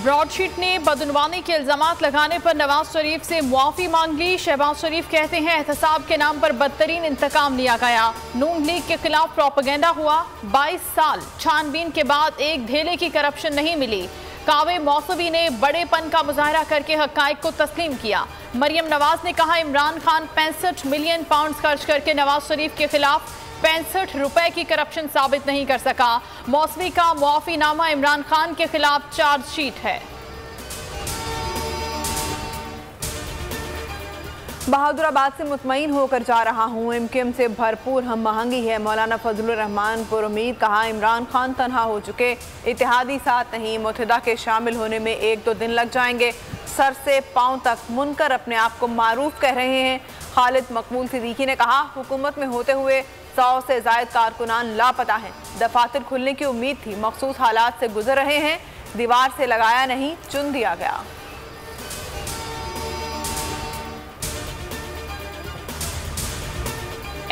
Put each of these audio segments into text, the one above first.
Broadsheet ने बदउनवानी के इल्जामात लगाने पर नवाज शरीफ से मुआफी मांग ली। शहबाज शरीफ कहते हैं एहतसाब के नाम पर बदतरीन इंतकाम लिया गया। नून लीग के खिलाफ प्रोपेगेंडा हुआ। 22 साल छानबीन के बाद एक धेले की करप्शन नहीं मिली। कावे मौसवी ने बड़ेपन का मुजाहरा करके हकाइक को तस्लीम किया। मरियम नवाज ने कहा इमरान खान 65 मिलियन पाउंड खर्च करके नवाज शरीफ के खिलाफ 65 रुपए की करप्शन साबित नहीं कर सका। मौसवी का मुआफीनामा इमरान खान के खिलाफ चार्जशीट है। बहादुराबाद से मुतमईन होकर जा रहा हूँ। एमकेएम से भरपूर हम महंगी है। मौलाना फजलुर रहमान पुरुमीद। कहा इमरान खान तनहा हो चुके, इत्तेहादी साथ नहीं। मुत्तहिदा के शामिल होने में 1-2 दिन लग जाएंगे। सर से पांव तक मुनकर अपने आप को मारूफ कह रहे हैं। खालिद मकबूल सिद्दीकी ने कहा हुकूमत में होते हुए 100 से जायद कारकुनान लापता हैं। दफातर खुलने की उम्मीद थी, मखसूस हालात से गुजर रहे हैं। दीवार से लगाया नहीं, चुन दिया गया।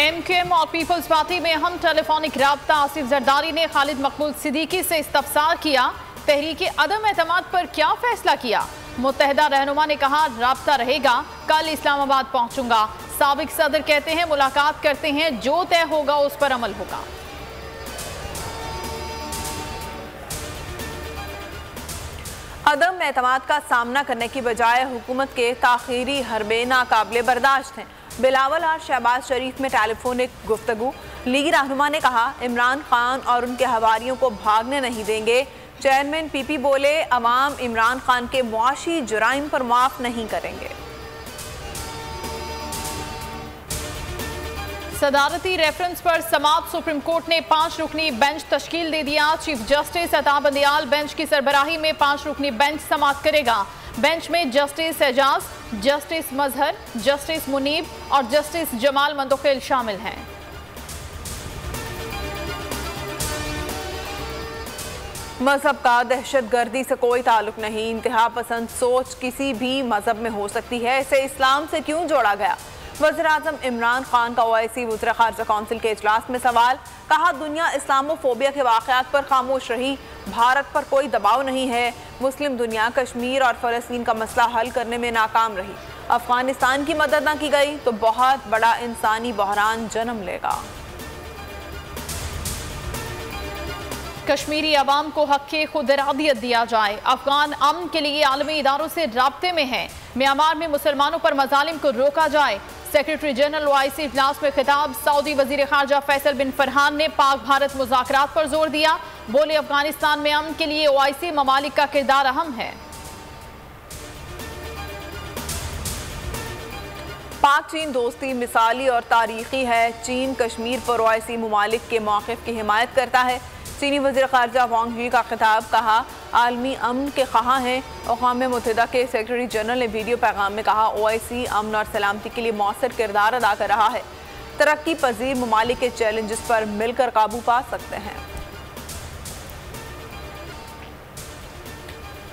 एमकेएम और पीपल्स पार्टी में अहम टेलीफोनिक राब्ता। आसिफ जरदारी ने खालिद मकबूल सिद्दीकी से इस्तफसार किया। तहरीके अदम एतमाद पर क्या फैसला किया? मुत्तहिदा रहनुमा ने कहा राब्ता रहेगा, कल इस्लामाबाद पहुंचूंगा। साबिक सदर कहते हैं मुलाकात करते हैं, जो तय होगा उस पर अमल होगा। अदम एतमाद का सामना करने की बजाय हुकूमत के ताखीरी हरबे नाकाबिले बर्दाश्त हैं। बिलावल और शहबाज शरीफ में टेलीफोनिक गुफ्तगू। लीगी रहनुमा ने कहा इमरान खान और उनके हवारियों को भागने नहीं देंगे। चेयरमैन पीपी बोले अवाम इमरान खान के मुआशी जुराइम पर माफ नहीं करेंगे। सदारती रेफरेंस पर समाअत। सुप्रीम कोर्ट ने 5 रुकनी बेंच तश्कील दे दिया। Chief justice Ata Bandial bench की सरबराही में 5 रुकनी बेंच समाअत करेगा। बेंच में जस्टिस एजाज, जस्टिस मजहर, जस्टिस मुनीब और जस्टिस जमाल मंदोखिल शामिल हैं। मजहब का दहशतगर्दी से कोई ताल्लुक नहीं। इंतहा पसंद सोच किसी भी मजहब में हो सकती है, इसे इस्लाम से क्यों जोड़ा गया? वज़ीर-ए-आज़म इमरान खान का ओआईसी वज़ीर ख़ारजा कौंसिल के इजलास में सवाल। कहा दुनिया इस्लामोफोबिया के वाक़यात पर खामोश रही, भारत पर कोई दबाव नहीं है। मुस्लिम दुनिया कश्मीर और फ़लस्तीन का मसला हल करने में नाकाम रही। अफगानिस्तान की मदद न की गई तो बहुत बड़ा इंसानी बहरान जन्म लेगा। कश्मीरी अवाम को हक़ खुद इरादियत दिया जाए। अफगान अमन के लिए आलमी इदारों से राब्ते में है। म्यांमार में मुसलमानों पर मजालिम को रोका जाए। सेक्रेटरी जनरल ओआईसी इजलास में खिताब। सऊदी वजीर खारजा फैसल बिन फरहान ने पाक भारत मुज़ाकरात पर जोर दिया। बोले अफगानिस्तान में अमन के लिए ओआईसी ममालिक का किरदार अहम है। पाक चीन दोस्ती मिसाली और तारीखी है। चीन कश्मीर पर ओआईसी ममालिक के मौक़िफ़ की हिमायत करता है। चीनी वज़ीर ख़ारजा वांग यी का खिताब। कहा आलमी अमन के ख़्वाह हैं। अक़वाम मुत्तहिदा के सेक्रेटरी जनरल ने वीडियो पैगाम में कहा ओआईसी अमन और सलामती के लिए मौसर किरदार अदा कर रहा है। तरक्की पजीर ममालिक के चैलेंजेस पर मिलकर काबू पा सकते हैं।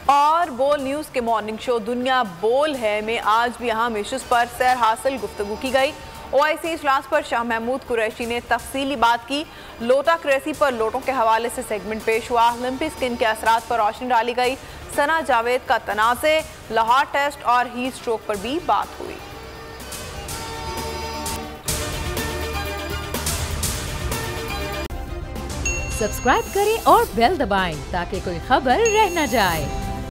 और बोल न्यूज़ के मॉर्निंग शो दुनिया बोल है में आज भी अहम इश्यूज़ पर सैर हासिल गुफ्तगू की गई। ओआईसी इजलास पर शाह महमूद कुरैशी ने तफसीली बात की। लोटा क्रेसी पर लोटों के हवाले से सेगमेंट पेश हुआ। ओलंपिक स्किन के असरात पर रोशनी डाली गई। सना जावेद का तनाज़े, लाहौर टेस्ट और हीट स्ट्रोक पर भी बात हुई। सब्सक्राइब करें और बेल दबाएं ताकि कोई खबर रह न जाए।